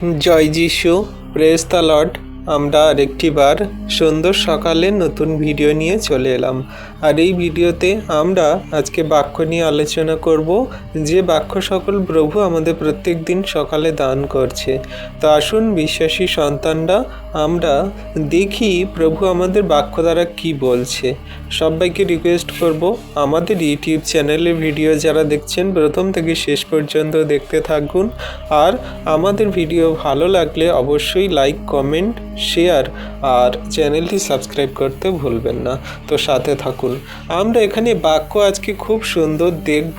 জয় যিশু, praise the Lord. আমরা আরেকটিবার সুন্দর সকালে নতুন ভিডিও নিয়ে চলে এলাম। আর এই ভিডিওতে আমরা আজকে বাক্য নিয়ে আলোচনা করব, যে বাক্য সকল প্রভু আমাদের প্রত্যেক দিন সকালে দান করছে। তো আসুন বিশ্বাসী সন্তানরা আমরা দেখি প্রভু আমাদের বাক্য দ্বারা কি বলছে। সবাইকে রিকোয়েস্ট করব, আমাদের ইউটিউব চ্যানেলে ভিডিও যারা দেখছেন প্রথম থেকে শেষ পর্যন্ত দেখতে থাকুন। আর আমাদের ভিডিও ভালো লাগলে অবশ্যই লাইক, কমেন্ট, শেয়ার আর চ্যানেলটি সাবস্ক্রাইব করতে ভুলবেন না। তো সাথে থাকুন। আমরা এখানে বাক্য আজকে খুব সুন্দর দেখব,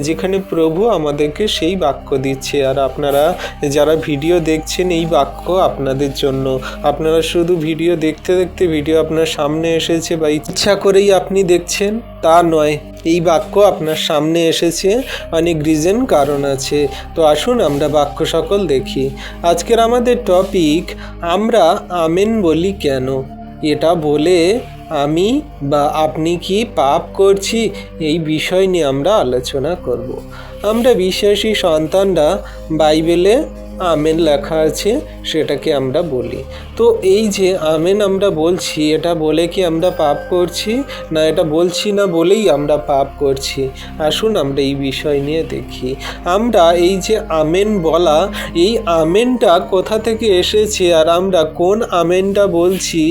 যেখানে প্রভু আমাদেরকে সেই বাক্য দিচ্ছে। আর আপনারা যারা ভিডিও দেখছেন, এই বাক্য আপনাদের জন্য। আপনারা শুধু ভিডিও দেখতে দেখতে ভিডিও আপনার সামনে এসেছে বা ইচ্ছা করেই আপনি দেখছেন তা নয়, এই বাক্য আপনার সামনে এসেছে অনেক কারণ আছে। তো আসুন আমরা বাক্য সকল দেখি। আজকের আমাদের টপিক, আমরা আমেন বলি কেন। এটা বলে আমি বা আপনি কি পাপ করছি, এই বিষয় নিয়ে আমরা আলোচনা করব। আমরা বিশ্বাসী সন্তানরা বাইবেলে আমেন লেখা আছে, সেটাকে আমরা বলি। তো এই যে আমেন আমরা বলছি, এটা বলে কি আমরা পাপ করছি, না এটা বলছি না বলেই আমরা পাপ করছি? আসুন আমরা এই বিষয় নিয়ে দেখি। আমরা এই যে আমেন বলা, এই আমেনটা কোথা থেকে এসেছে আর আমরা কোন আমেনটা বলছি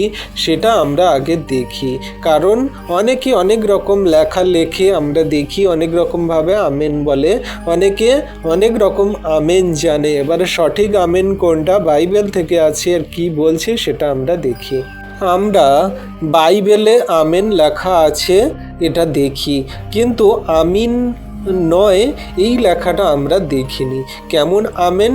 সেটা আমরা আগে দেখি। কারণ অনেকে অনেক রকম লেখা লেখে, আমরা দেখি অনেক রকমভাবে আমেন বলে, অনেকে অনেক রকম আমেন জানে। এবারে সঠিক আমেন কোনটা বাইবেল থেকে আছে আর কি বলছে সেটা আমরা দেখি। আমরা বাইবেলে আমেন লেখা আছে এটা দেখি, কিন্তু আমিন নয় এই লেখাটা আমরা দেখিনি। কেমন আমেন?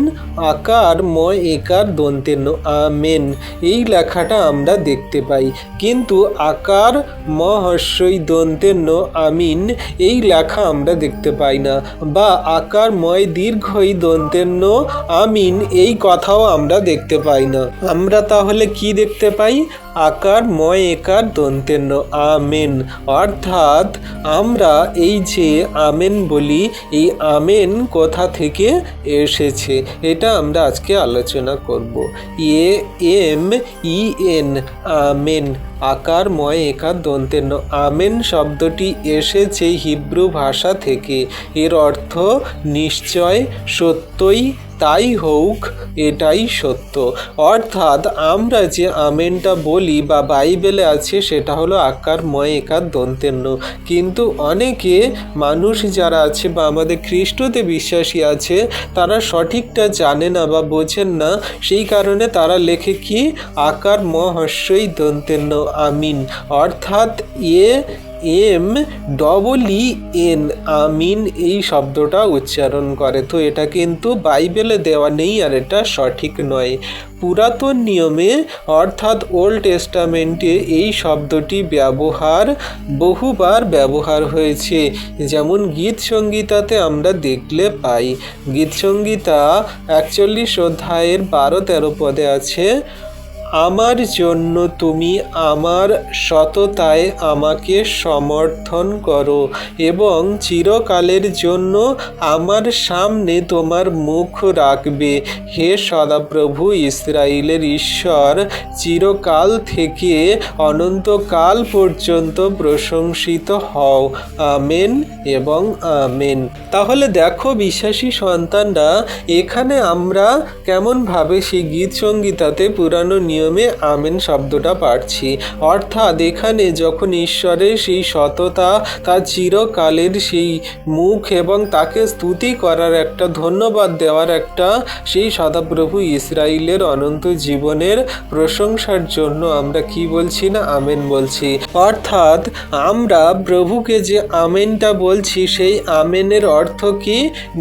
আকার ময় একার দন্তের ন, আমেন এই লেখাটা আমরা দেখতে পাই, কিন্তু আকার ম হস্যই দন্তের ন আমিন এই লেখা আমরা দেখতে পাই না। বা আকার ময় দীর্ঘই দন্তের ন আমিন এই কথাও আমরা দেখতে পাই না। আমরা তাহলে কি দেখতে পাই? আকার ময় একার দন্তের ন আমেন। অর্থাৎ আমরা এই যে আমেন বলি, এই আমেন কোথা থেকে এসেছে এটা আমরা আজকে আলোচনা করব। AMEN আমেন, আকার ময় একার দন্তের ন। আমেন শব্দটি এসেছে হিব্রু ভাষা থেকে। এর অর্থ নিশ্চয়, সত্যই, তাই হোক, এটাই সত্য। অর্থাৎ আমরা যে আমেনটা বলি বা বাইবেলে আছে সেটা হলো আকার ময় একার দন্তের ন। কিন্তু অনেকে মানুষ যারা আছে বা আমাদের খ্রিস্টতে বিশ্বাসী আছে, তারা সঠিকটা জানে না বা বোঝেন না, সেই কারণে তারা লেখে কি আকার ম হস্যই দন্তের ন আমিন। অর্থাৎ AMEN আমিন এই শব্দটা উচ্চারণ করে। তো এটা কিন্তু বাইবেলে দেওয়া নেই আর এটা সঠিক নয়। পুরাতন নিয়মে অর্থাৎ ওল্ড টেস্টামেন্টে এই শব্দটি বহুবার ব্যবহার হয়েছে। যেমন গীত সংগীতাতে আমরা দেখলে পাই। গীত সংগীতা 41 অধ্যায়ের 12-13 পদে আছে, আমার জন্য তুমি আমার সততায় আমাকে সমর্থন করো এবং চিরকালের জন্য আমার সামনে তোমার মুখ রাখবে। হে সদাপ্রভু ইসরায়েলের ঈশ্বর, চিরকাল থেকে অনন্তকাল পর্যন্ত প্রশংসিত হও। আমেন এবং আমেন। তাহলে দেখো বিশ্বাসী সন্তানরা, এখানে আমরা কেমনভাবে সেই গীত সংগীতাতে পুরানো নিয়মে আমেন শব্দটা পাচ্ছি। অর্থাৎ এখানে যখন ঈশ্বরের সেই সততা, তার চিরকালের সেই মুখ এবং তাকে স্তুতি করার একটা, ধন্যবাদ দেওয়ার একটা, সেই সদাপ্রভু ইসরায়েলের অনন্ত জীবনের প্রশংসার জন্য আমরা কি বলছি না আমেন বলছি। অর্থাৎ আমরা প্রভুকে যে আমেনটা বলছি, সেই আমেনের অর্থ কি?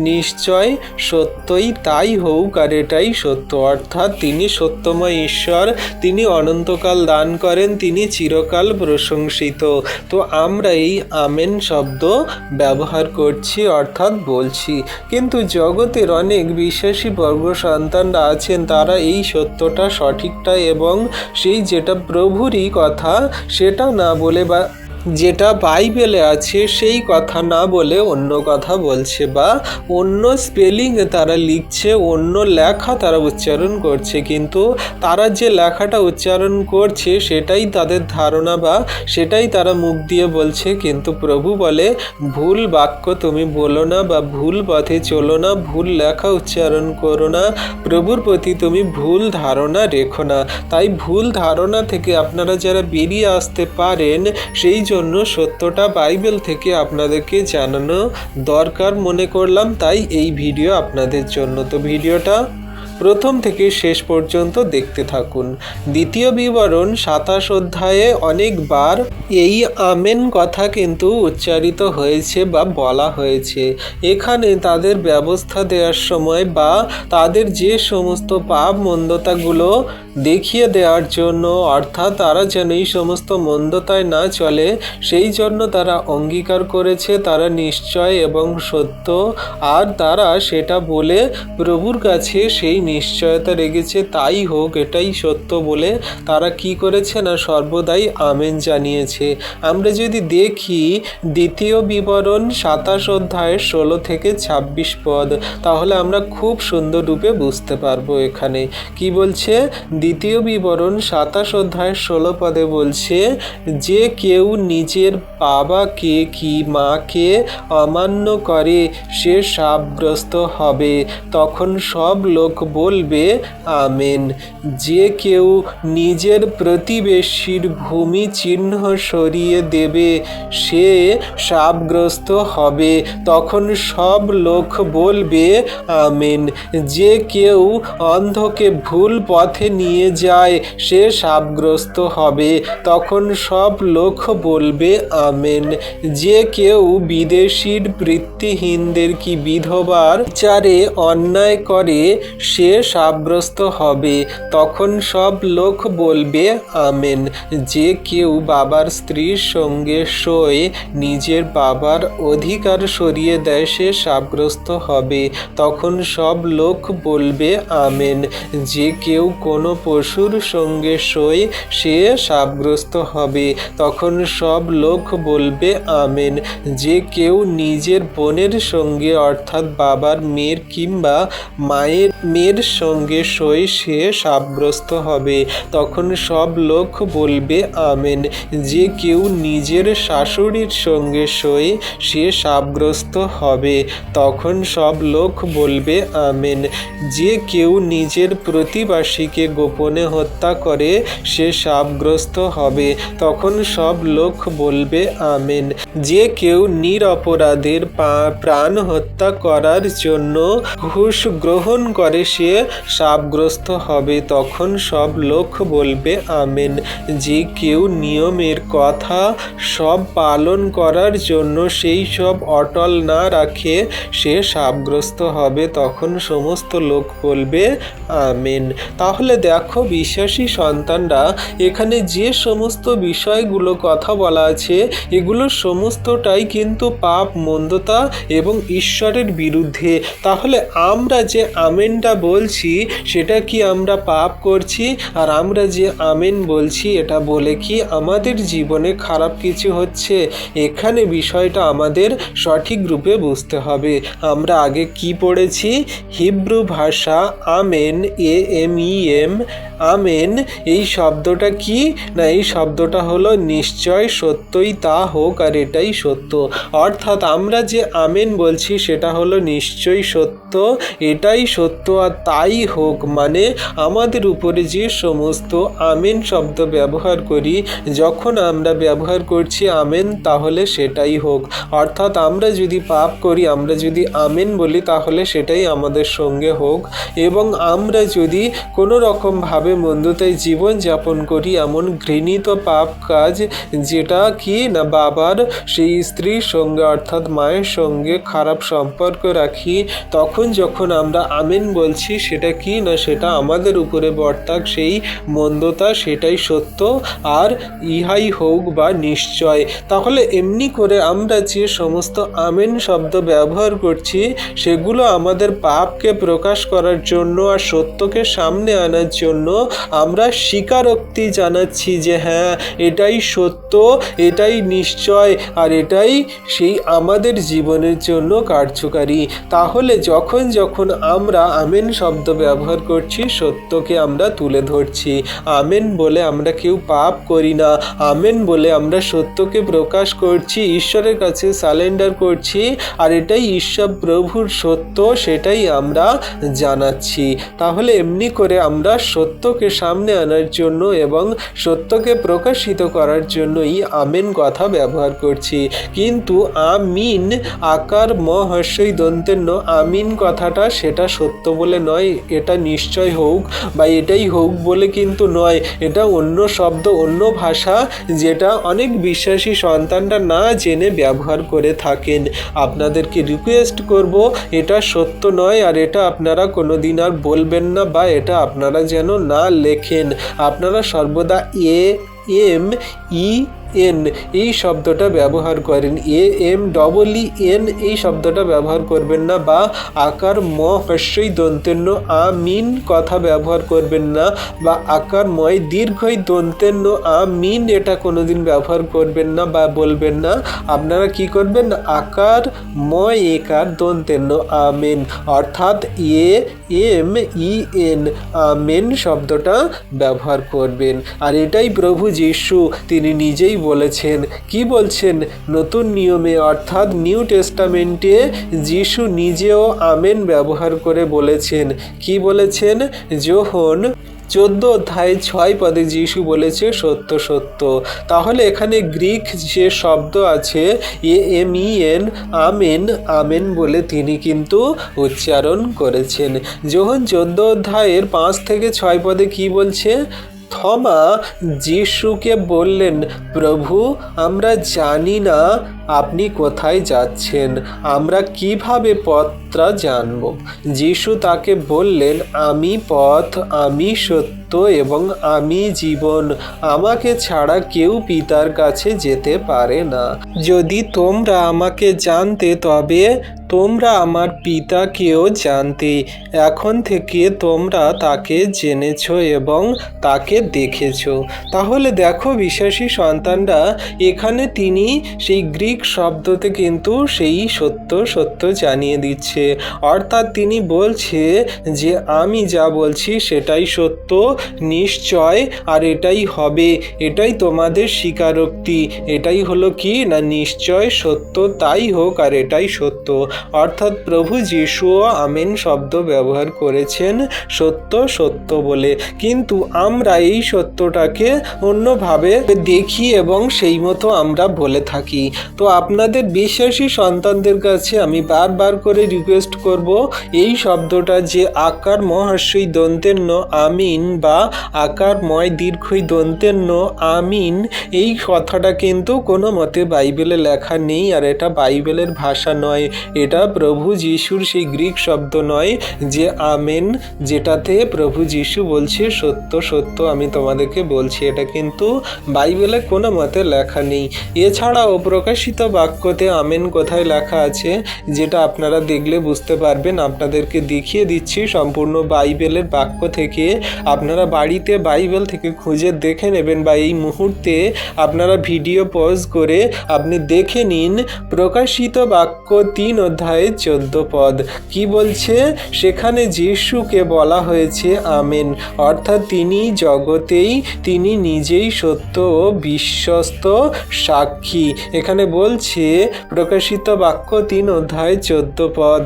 নিশ্চয়, সত্যই, তাই হোক, আর এটাই সত্য। অর্থাৎ তিনি সত্যময় ঈশ্বর, তিনি অনন্তকাল দান করেন, তিনি চিরকাল প্রশংসিত। তো আমরা এই আমেন শব্দ ব্যবহার করছি অর্থাৎ বলছি। কিন্তু জগতের অনেক বিশ্বাসী বর্গ সন্তানরা আছেন, তারা এই সত্যটা, সঠিকটা এবং সেই যেটা প্রভুরই কথা সেটা না বলে বা যেটা বাইবেলে আছে সেই কথা না বলে অন্য কথা বলছে, বা অন্য স্পেলিংয়ে তারা লিখছে, অন্য লেখা তারা উচ্চারণ করছে, কিন্তু তারা যে লেখাটা উচ্চারণ করছে সেটাই তাদের ধারণা বা সেটাই তারা মুখ দিয়ে বলছে। কিন্তু প্রভু বলে ভুল বাক্য তুমি বলো না, বা ভুল পথে চলো না, ভুল লেখা উচ্চারণ করো না, প্রভুর প্রতি তুমি ভুল ধারণা রেখো না। তাই ভুল ধারণা থেকে আপনারা যারা বেরিয়ে আসতে পারেন, সেই জন্য সত্যটা বাইবেল থেকে আপনাদেরকে জানানো দরকার মনে করলাম, তাই এই ভিডিও আপনাদের জন্য। তো ভিডিওটা প্রথম থেকে শেষ পর্যন্ত দেখতে থাকুন। দ্বিতীয় বিবরণ 27 অধ্যায়ে অনেকবার এই আমেন কথা কিন্তু উচ্চারিত হয়েছে বা বলা হয়েছে। এখানে তাদের ব্যবস্থা দেওয়ার সময় বা তাদের যে সমস্ত পাপ মন্দতাগুলো দেখিয়ে দেওয়ার জন্য, অর্থাৎ তারা যেন এই সমস্ত মন্দতায় না চলে, সেই জন্য তারা অঙ্গীকার করেছে তারা নিশ্চয় এবং সত্য, আর তারা সেটা বলে প্রভুর কাছে সেই নিশ্চয়তা রেখেছে তাই হোক, এটাই সত্য বলে তারা কি করেছে না সর্বদাই আমেন জানিয়েছে। আমরা যদি দেখি দ্বিতীয় বিবরণ 27 অধ্যায়ের 16 থেকে 26 পদ, তাহলে আমরা খুব সুন্দর রূপে বুঝতে পারবো এখানে কি বলছে। দ্বিতীয় বিবরণ 27 অধ্যায়ের 16 পদে বলছে, যে কেউ নিজের বাবাকে কি মাকে অমান্য করে সে শাপগ্রস্ত হবে। তখন সব লোক বলবে আমেন। যে কেউ নিজের প্রতিবেশীর ভূমি চিহ্ন সরিয়ে দেবে সে শাপগ্রস্ত হবে। তখন সব লোক বলবে আমেন। যে কেউ অন্ধকে ভুল পথে নিয়ে যায় সে শাপগ্রস্ত হবে। তখন সব লোক বলবে আমেন। যে কেউ বিদেশীর বৃত্তিহীনদের কি বিধবার চারে অন্যায় করে সে শাপগ্রস্ত হবে। তখন সব লোক বলবে আমেন। যে কেউ বাবার স্ত্রীর সঙ্গে শোয় নিজের বাবার অধিকার সরিয়ে দেয় সে শাপগ্রস্ত হবে। তখন সব লোক বলবে আমেন। যে কেউ কোনো পশুর সঙ্গে শোয় সে শাপগ্রস্ত হবে। তখন সব লোক বলবে আমেন। যে কেউ নিজের বোনের সঙ্গে অর্থাৎ বাবার মেয়ের কিংবা মায়ের মেয়ের সঙ্গে শোয় সে শাপগ্রস্ত হবে। তখন সব লোক বলবে আমেন। যে কেউ নিজের শাশুড়ির সঙ্গে শোয় সে শাপগ্রস্ত হবে। তখন সব লোক বলবে আমেন। যে কেউ নিজের প্রতিবাসীকে গোপনে হত্যা করে সে শাপগ্রস্ত হবে। তখন সব লোক বলবে আমেন। যে কেউ নিরপরাধের প্রাণ হত্যা করার জন্য ঘুষ গ্রহণ করে সে শাপগ্রস্ত হবে। তখন সব লোক বলবে আমেন। যে কেউ নিয়মের কথা সব পালন করার জন্য সেই সব অটল না রাখে সে শাপগ্রস্ত হবে। তখন সমস্ত লোক বলবে আমেন। তাহলে দেখো বিশ্বাসী সন্তানরা, এখানে যে সমস্ত বিষয়গুলো কথা বলা আছে এগুলো সমস্তটাই কিন্তু পাপ মন্দতা এবং ঈশ্বরের বিরুদ্ধে। তাহলে আমরা যে আমেনটা বলছি সেটা কি আমরা পাপ করছি? আর আমরা যে আমেন বলছি এটা বলে কি আমাদের জীবনে খারাপ কিছু হচ্ছে? এখানে বিষয়টা আমাদের সঠিক রূপে বুঝতে হবে। আমরা আগে কি পড়েছি? হিব্রু ভাষা আমেন, AMEN, আমেন, এই শব্দটা কি না, এই শব্দটা হলো নিশ্চয়, সত্যই তা হোক, আর এটাই সত্য। অর্থাৎ আমরা যে আমেন বলছি সেটা হলো নিশ্চয়ই সত্য, এটাই সত্য, আর তাই হোক। মানে আমাদের উপরে যে সমস্ত আমেন শব্দ ব্যবহার করি, যখন আমরা ব্যবহার করছি আমেন তাহলে সেটাই হোক। অর্থাৎ আমরা যদি পাপ করি, আমরা যদি আমেন বলি তাহলে সেটাই আমাদের সঙ্গে হোক। এবং আমরা যদি কোনো রকমভাবে মন্দতায় জীবন যাপন করি, এমন ঘৃণিত পাপ কাজ যেটা কি না বাবার সেই স্ত্রীর সঙ্গে অর্থাৎ মায়ের সঙ্গে খারাপ সম্পর্ক রাখি, তখন যখন আমরা আমেন বলছি সেটা কি না সেটা আমাদের উপরে বর্তাক সেই মন্দতা, সেটাই সত্য, আর ইহাই হোক বা নিশ্চয়। তাহলে এমনি করে আমরা যে সমস্ত আমেন শব্দ ব্যবহার করছি সেগুলো আমাদের পাপকে প্রকাশ করার জন্য আর সত্যকে সামনে আনার জন্য আমরা স্বীকারোক্তি জানাচ্ছি যে হ্যাঁ, এটাই সত্য, এটাই নিশ্চয়, আর এটাই সেই আমাদের জীবনের জন্য কার্যকারী। তাহলে যখন যখন আমরা আমেন শব্দ ব্যবহার করছি, সত্যকে আমরা তুলে ধরছি। আমেন বলে আমরা কেউ পাপ করি না, আমেন বলে আমরা সত্যকে প্রকাশ করছি, ঈশ্বরের কাছে সারেন্ডার করছি, আর এটাই ঈশ্বর প্রভুর সত্য, সেটাই আমরা জানাচ্ছি। তাহলে এমনি করে আমরা সত্যকে সামনে আনার জন্য এবং সত্যকে প্রকাশিত করার জন্যই আমেন কথা ব্যবহার করছি। কিন্তু আমিন আকার ম হর্ষই দন্তের ন, আমিন কথাটা সেটা সত্য বলে নয়, এটা নিশ্চয় হোক বা এটাই হোক বলে কিন্তু নয়। এটা অন্য শব্দ, অন্য ভাষা, যেটা অনেক বিশ্বাসী সন্তানরা না জেনে ব্যবহার করে থাকেন। আপনাদেরকে রিকোয়েস্ট করব, এটা সত্য নয়, আর এটা আপনারা কোনোদিন আর বলবেন না, বা এটা আপনারা যেন না লেখেন। আপনারা সর্বদা AMEN এই শব্দটা ব্যবহার করেন, AMEEN এই শব্দটা ব্যবহার করবেন না, বা আকার ম হর্ষই দন্তের ন আমিন কথা ব্যবহার করবেন না, বা আকার ময় দীর্ঘই দন্তের ন আমিন এটা কোনোদিন ব্যবহার করবেন না বা বলবেন না। আপনারা কি করবেন? আকার ময় একার দন্তের ন আমেন, অর্থাৎ AMEN আমেন শব্দটা ব্যবহার করবেন। আর এটাই প্রভু যীশু তিনি নিজেই বলেছেন। কি বলছেন? নতুন নিয়মে অর্থাৎ নিউ টেস্টামেন্টে যীশু নিজেও আমেন ব্যবহার করে বলেছেন। কি বলেছেন? যোহন 14 অধ্যায় 6 পদে যীশু বলেছে সত্য সত্য। তাহলে এখানে গ্রিক যে শব্দ আছে AMEN আমেন, আমেন বলে তিনি কিন্তু উচ্চারণ করেছেন। যোহন 14 অধ্যায়ের 5 থেকে 6 পদে কি বলছে? থমা যীশুকে বললেন, প্রভু, আমরা জানি না আপনি কোথায় যাচ্ছেন, আমরা কিভাবে পথটা জানব? যীশু তাকে বললেন, আমি পথ, আমি সত্য এবং আমি জীবন, আমাকে ছাড়া কেউ পিতার কাছে যেতে পারে না। যদি তোমরা আমাকে জানতে তবে তোমরা আমার পিতাকেও জানতে। এখন থেকে তোমরা তাকে জেনেছ এবং তাকে দেখেছ। তাহলে দেখো বিশ্বাসী সন্তানরা, এখানে তিনি সেই গ্রিক শব্দতে কিন্তু সেই সত্য সত্য জানিয়ে দিচ্ছে। অর্থাৎ তিনি বলছে যে আমি যা বলছি সেটাই সত্য, নিশ্চয়, আর এটাই হবে, এটাই তোমাদের স্বীকারোক্তি। এটাই হলো কি না নিশ্চয় সত্য, তাই হোক, আর এটাই সত্য। অর্থাৎ প্রভু যীশুও আমেন শব্দ ব্যবহার করেছেন সত্য সত্য বলে। কিন্তু আমরা এই সত্যটাকে অন্যভাবে দেখি এবং সেই মতো আমরা বলে থাকি। তো আপনাদের বিশ্বাসী সন্তানদের কাছে আমি বারবার করে রিকোয়েস্ট করব, এই শব্দটা যে আকার মহাশয় দন্তের ন আমিন বা আকার ময় দীর্ঘই দন্তের ন আমিন, এই কথাটা কিন্তু কোনো মতে বাইবেলে লেখা নেই, আর এটা বাইবেলের ভাষা নয়। এটা প্রভু যীশুর সেই গ্রিক শব্দ নয় যে আমেন, যেটাতে প্রভু যীশু বলছে সত্য সত্য আমি তোমাদেরকে বলছি, এটা কিন্তু বাইবেলে কোনো মতে লেখা নেই। এছাড়াও প্রকাশিত বাক্যতে আমেন কোথায় লেখা আছে, যেটা আপনারা দেখলে বুঝতে পারবেন। আপনাদেরকে দেখিয়ে দিচ্ছি সম্পূর্ণ বাইবেলের বাক্য থেকে। আপনারা বাড়িতে বাইবেল থেকে খুঁজে দেখে নেবেন, বা এই মুহূর্তে আপনারা ভিডিও পজ করে আপনি দেখে নিন। প্রকাশিত বাক্য 3 অধ্যায়ে 14 পদ কি বলছে? সেখানে যীশুকে বলা হয়েছে আমেন, অর্থাৎ তিনি জগতেই, তিনি নিজেই সত্য ও বিশ্বস্ত সাক্ষী। এখানে বলছে প্রকাশিত বাক্য 3 অধ্যায় 14 পদ,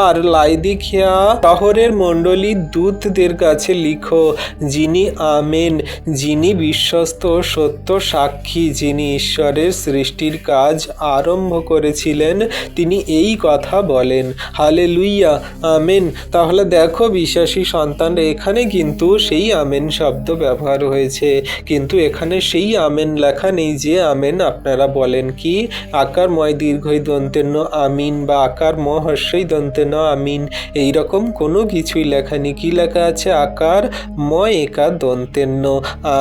আর লাইদিকিয়া শহরের মণ্ডলী দূতদের কাছে লিখো, যিনি আমেন, যিনি বিশ্বস্ত ও সত্য সাক্ষী, যিনি ঈশ্বরের সৃষ্টির কাজ আরম্ভ করেছিলেন, তিনি এই কথা বলেন। Hallelujah, amen. তাহলে দেখো বিশ্বাসী সন্তানরা, এখানে কিন্তু সেই আমেন শব্দ ব্যবহার হয়েছে, কিন্তু এখানে সেই আমেন লেখা নেই যে আমেন আপনারা বলেন। কি আকারময় দীর্ঘই দন্তের ন আমিন বা আকার ম হর্ষই দন্তের ন আমিন, এইরকম কোনো কিছুই লেখা নেই। কি লেখা আছে? আকার ম একার দন্তের ন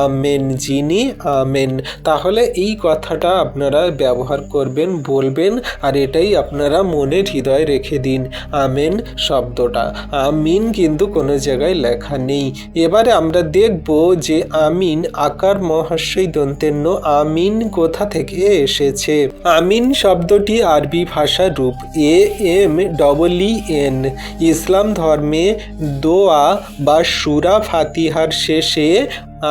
আমেন, যিনি আমেন। তাহলে এই কথাটা আপনারা ব্যবহার করবেন, বলবেন, আর এটাই আপনারা মনের হৃদয়ে রেখে দিন। আমেন শব্দটা, আমিন কিন্তু কোনো জায়গায় লেখা নেই। এবারে আমরা দেখব যে আমিন আকার মহাশয় দন্তের ন আমিন কোথা থেকে এসেছে। আমিন শব্দটি আরবি ভাষার রূপ AMEEN। ইসলাম ধর্মে দোয়া বা সূরা ফাতিহার শেষে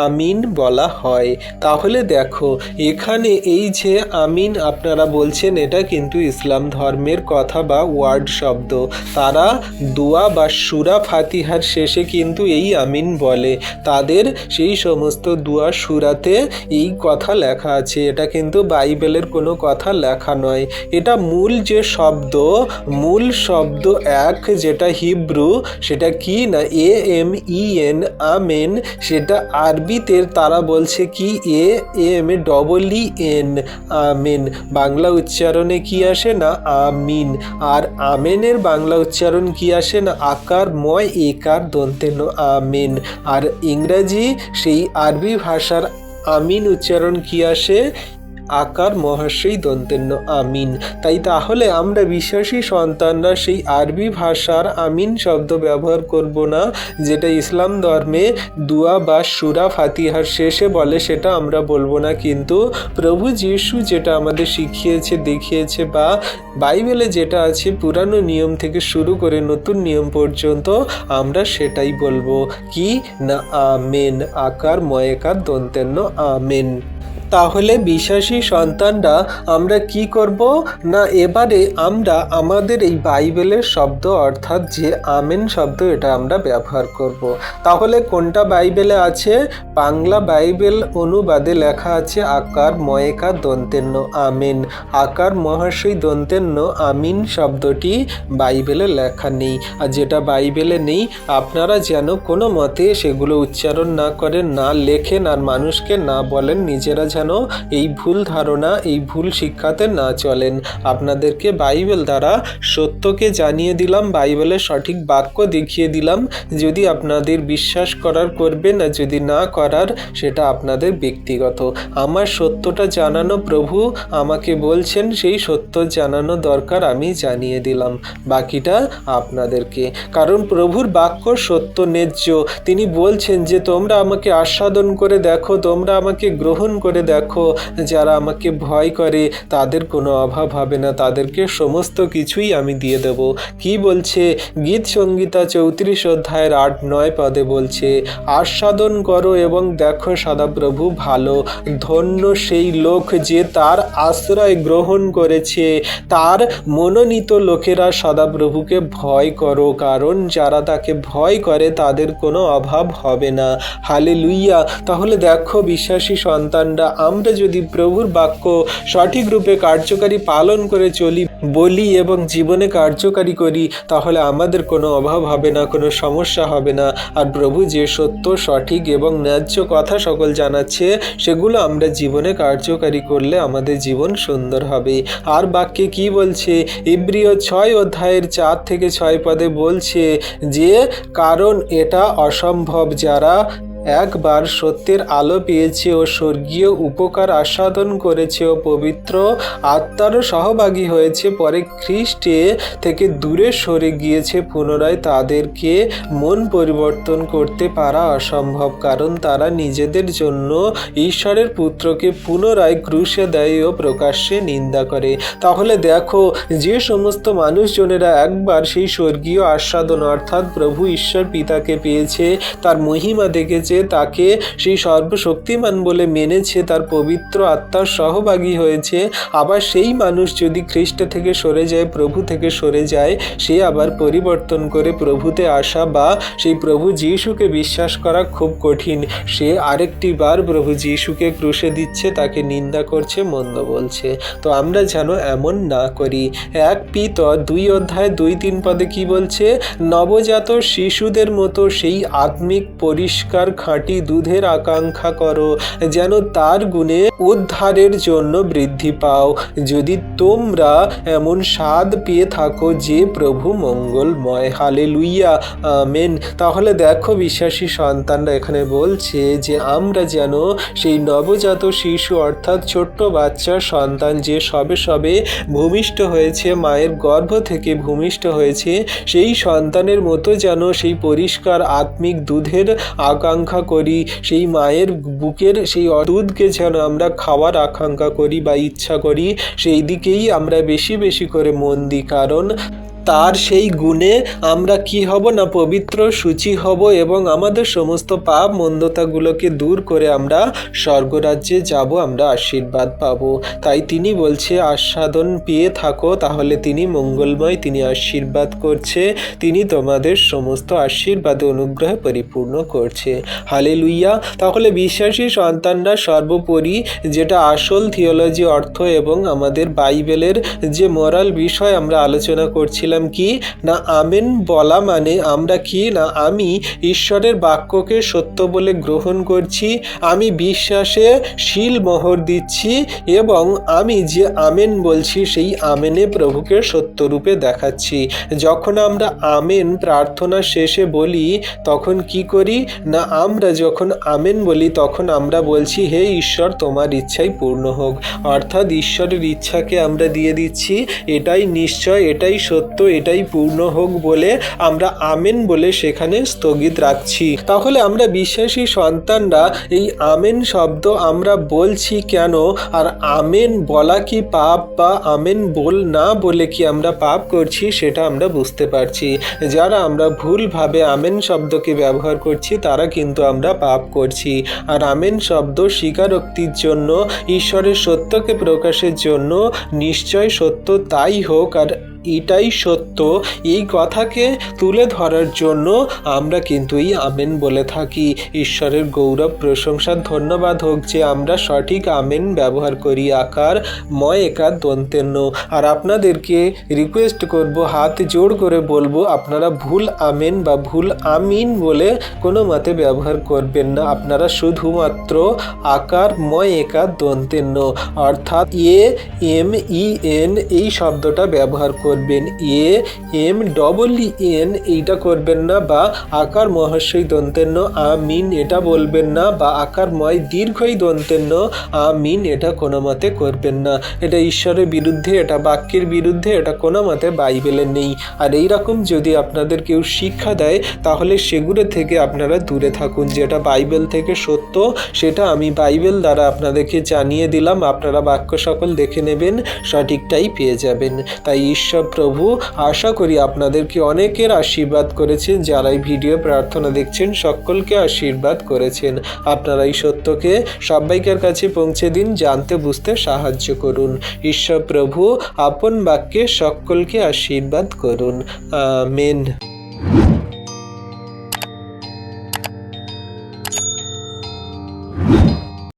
আমিন বলা হয়। তাহলে দেখো এখানে এই যে আমিন আপনারা বলছেন, এটা কিন্তু ইসলাম ধর্মের কথা বা ওয়ার্ড শব্দ। তারা দোয়া বা সূরা ফাতিহার শেষে কিন্তু এই আমিন বলে। তাদের সেই সমস্ত দোয়া সূরাতে এই কথা লেখা আছে। এটা কিন্তু বাইবেলের কোনো কথা লেখা নয়। এটা মূল যে শব্দ, মূল শব্দ এক যেটা হিব্রু, সেটা কি না AMEN আমেন, সেটা আরবিতে তারা বলছে কি AMEEN আমেন। বাংলা উচ্চারণে কি আসে না আমিন। আর আমেনের বাংলা উচ্চারণ কি আসে না আকার ময় একার দন্তের ন আমেন। আর ইংরাজি সেই আরবি ভাষার আমিন উচ্চারণ কি আসে আকার মহাশয় দন্তের ন আমিন। তাই তাহলে আমরা বিশ্বাসী সন্তানরা সেই আরবি ভাষার আমিন শব্দ ব্যবহার করব না, যেটা ইসলাম ধর্মে দুয়া বা সূরা ফাতিহার শেষে বলে, সেটা আমরা বলবো না। কিন্তু প্রভু যিশু যেটা আমাদের শিখিয়েছে, দেখিয়েছে, বা বাইবেলে যেটা আছে পুরানো নিয়ম থেকে শুরু করে নতুন নিয়ম পর্যন্ত, আমরা সেটাই বলবো। কি না আমেন, আকার ময়কার দন্তের ন আমেন। তাহলে বিশ্বাসী সন্তানরা আমরা কি করব না, এবারে আমরা আমাদের এই বাইবেলের শব্দ অর্থাৎ যে আমেন শব্দ, এটা আমরা ব্যবহার করব। তাহলে কোনটা বাইবেলে আছে? বাংলা বাইবেল অনুবাদে লেখা আছে আকার ময়কার দন্তের ন আমেন। আকার মহাশয় দন্তের ন আমিন শব্দটি বাইবেলে লেখা নেই। আর যেটা বাইবেলে নেই আপনারা যেন কোনো মতে সেগুলো উচ্চারণ না করেন, না লেখেন, আর মানুষকে না বলেন, নিজেরা যেন এই ভুল ধারণা, এই ভুল শিক্ষাতে না চলেন। আপনাদেরকে বাইবেল দ্বারা সত্যকে জানিয়ে দিলাম, বাইবেলের সঠিক বাক্য দেখিয়ে দিলাম। যদি আপনাদের বিশ্বাস করার করবেন, আর যদি না করার সেটা আপনাদের ব্যক্তিগত। আমার সত্যটা জানানো প্রভু আমাকে বলছেন, সেই সত্য জানানো দরকার, আমি জানিয়ে দিলাম, বাকিটা আপনাদেরকে। কারণ প্রভুর বাক্য সত্য, ন্যায্য। তিনি বলছেন যে তোমরা আমাকে আস্বাদন করে দেখো, তোমরা আমাকে গ্রহণ করে দেখো। যারা আমাকে ভয় করে তাদের কোনো অভাব হবে না, তাদেরকে সমস্ত কিছুই আমি দিয়ে দেব। কি বলছে গীত সংগীতা 34 অধ্যায়ের 8-9 পদে বলছে, আস্বাদন করো এবং দেখো সদাপ্রভু ভালো, ধন্য সেই লোক যে তার আশ্রয় গ্রহণ করেছে। তার মনোনীত লোকেরা সদাপ্রভুকে ভয় করো, কারণ যারা তাকে ভয় করে তাদের কোনো অভাব হবে না। হালেলুইয়া। তাহলে দেখো বিশ্বাসী সন্তানরা, আমরা যদি প্রভুর বাক্য সঠিক রূপে কার্যকারী পালন করে চলি, বলি এবং জীবনে কার্যকারী করি, তাহলে আমাদের কোনো অভাব হবে না, কোনো সমস্যা হবে না। আর প্রভু যে সত্য, সঠিক এবং ন্যায্য কথা সকল জানাচ্ছে, সেগুলো আমরা জীবনে কার্যকারী করলে আমাদের জীবন সুন্দর হবে। আর বাক্যে কি বলছে? ইব্রিয় 6 অধ্যায়ের 4-6 পদে বলছে যে কারণ এটা অসম্ভব, যারা একবার সত্যের আলো পেয়েছে ও স্বর্গীয় উপকার আস্বাদন করেছে ও পবিত্র আত্মারও সহভাগী হয়েছে, পরে খ্রিস্টে থেকে দূরে সরে গিয়েছে, পুনরায় তাদেরকে মন পরিবর্তন করতে পারা অসম্ভব, কারণ তারা নিজেদের জন্য ঈশ্বরের পুত্রকে পুনরায় ক্রুশে দেয় ও প্রকাশ্যে নিন্দা করে। তাহলে দেখো, যে সমস্ত মানুষজনেরা একবার সেই স্বর্গীয় আস্বাদন অর্থাৎ প্রভু ঈশ্বর পিতাকে পেয়েছে, তার মহিমা দেখেছে, তাকে সেই সর্বশক্তিমান বলে মেনেছে, তার পবিত্র আত্মার সহভাগী হয়েছে, আবার সেই মানুষ যদি খ্রিস্ট থেকে সরে যায়, প্রভু থেকে সরে যায়, সে আবার পরিবর্তন করে প্রভুতে আসা বা সেই প্রভু যিশুকে বিশ্বাস করা খুব কঠিন। সে আরেকটি বার প্রভু যিশুকে ক্রুশে দিচ্ছে, তাকে নিন্দা করছে, মন্দ বলছে। তো আমরা যেন এমন না করি। 1 পিতর 2 অধ্যায় 2-3 পদে কি বলছে? নবজাত শিশুদের মতো সেই আত্মিক পরিষ্কার খাঁটি দুধের আকাঙ্ক্ষা করো, যেন তার গুণে উদ্ধারের জন্য বৃদ্ধি পাও, যদি তোমরা এমন স্বাদ পেয়ে থাকো যে প্রভু মঙ্গলময়। Hallelujah, amen. তাহলে দেখো বিশ্বাসী সন্তানরা এখানে বলছে যে আমরা যেন সেই নবজাত শিশু অর্থাৎ ছোট্ট বাচ্চা সন্তান যে সবে সবে ভূমিষ্ঠ হয়েছে, মায়ের গর্ভ থেকে ভূমিষ্ঠ হয়েছে, সেই সন্তানের মতো যেন সেই পরিষ্কার আত্মিক দুধের আকাঙ্ক্ষা করি, সেই মায়ের বুকের সেই দুধকে যেন আমরা খাওয়ার আকাঙ্ক্ষা করি বা ইচ্ছা করি, সেই দিকেই আমরা বেশি বেশি করে মন দিই। কারণ তার সেই গুণে আমরা কি হব না পবিত্র সূচি হব এবং আমাদের সমস্ত পাপ মন্দতাগুলোকে দূর করে আমরা স্বর্গরাজ্যে যাব, আমরা আশীর্বাদ পাব। তাই তিনি বলছে আস্বাদন পেয়ে থাকো, তাহলে তিনি মঙ্গলময়, তিনি আশীর্বাদ করছে, তিনি তোমাদের সমস্ত আশীর্বাদে অনুগ্রহে পরিপূর্ণ করছে। হালেলুইয়া। তাহলে বিশ্বাসী সন্তানরা সর্বোপরি যেটা আসল থিওলজি অর্থ এবং আমাদের বাইবেলের যে মোরাল বিষয় আমরা আলোচনা করছিলাম কি না, আমেন বলা মানে আমরা কি না আমি ঈশ্বরের বাক্যকে সত্য বলে গ্রহণ করছি, আমি বিশ্বাসে শিল মোহর দিচ্ছি এবং আমি যে আমেন বলছি সেই আমেনে প্রভুকে সত্যরূপে দেখাচ্ছি। যখন আমরা আমেন প্রার্থনা শেষে বলি তখন কি করি না, আমরা যখন আমেন বলি তখন আমরা বলছি হে ঈশ্বর তোমার ইচ্ছাই পূর্ণ হোক, অর্থাৎ ঈশ্বরের ইচ্ছাকে আমরা দিয়ে দিচ্ছি, এটাই নিশ্চয়, এটাই সত্য, এটাই পূর্ণ হোক বলে আমরা আমেন বলে সেখানে স্থগিত রাখছি। তাহলে আমরা বিশ্বাসী সন্তানরা এই আমেন শব্দ আমরা বলছি কেন, আর আমেন বলা কি পাপ বা আমেন না বলে কি আমরা পাপ করছি সেটা আমরা বুঝতে পারছি। যারা আমরা ভুলভাবে আমেন শব্দকে ব্যবহার করছি তারা কিন্তু আমরা পাপ করছি। আর আমেন শব্দ স্বীকারোক্তির জন্য, ঈশ্বরের সত্যকে প্রকাশের জন্য, নিশ্চয় সত্য তাই হোক আর এটাই সত্য, এই কথাকে তুলে ধরার জন্য আমরা কিন্তু এই আমেন বলে থাকি। ঈশ্বরের গৌরব প্রশংসা ধন্যবাদ হোক যে আমরা সঠিক আমেন ব্যবহার করি, আকার ময় একার দন্তেন্য। আর আপনাদেরকে রিকোয়েস্ট করব, হাত জোড় করে বলবো, আপনারা ভুল আমেন বা ভুল আমিন বলে কোনো মতে ব্যবহার করবেন না। আপনারা শুধুমাত্র আকার ময় একার দন্তেন্য অর্থাৎ AMEN এই শব্দটা ব্যবহার করবেন। AMEN এইটা করবেন না, বা আকার মহাশয় দন্তেন্য আমিন এটা বলবেন না, বা আকার ময় দীর্ঘই দন্তেন্য আমিন এটা কোনো মতে করবেন না। এটা ঈশ্বরের বিরুদ্ধে, এটা বাক্যের বিরুদ্ধে, এটা কোনো মতে বাইবেলে নেই। আর এইরকম যদি আপনাদের কেউ শিক্ষা দেয় তাহলে সেগুলো থেকে আপনারা দূরে থাকুন। যেটা বাইবেল থেকে সত্য সেটা আমি বাইবেল দ্বারা আপনাদেরকে জানিয়ে দিলাম, আপনারা বাক্য সকল দেখে নেবেন, সঠিকটাই পেয়ে যাবেন। তাই ঈশ্বর প্রভু আশা করি আপনাদেরকে অনেকের আশীর্বাদ করেছেন, যারা এই ভিডিও প্রার্থনা দেখছেন সকলকে আশীর্বাদ করেছেন। আপনারা এই সত্যকে সবাইকার কাছে পৌঁছে দিন, জানতে বুঝতে সাহায্য করুন। ঈশ্বর প্রভু আপন বাক্যে সকলকে আশীর্বাদ করুন। আমেন।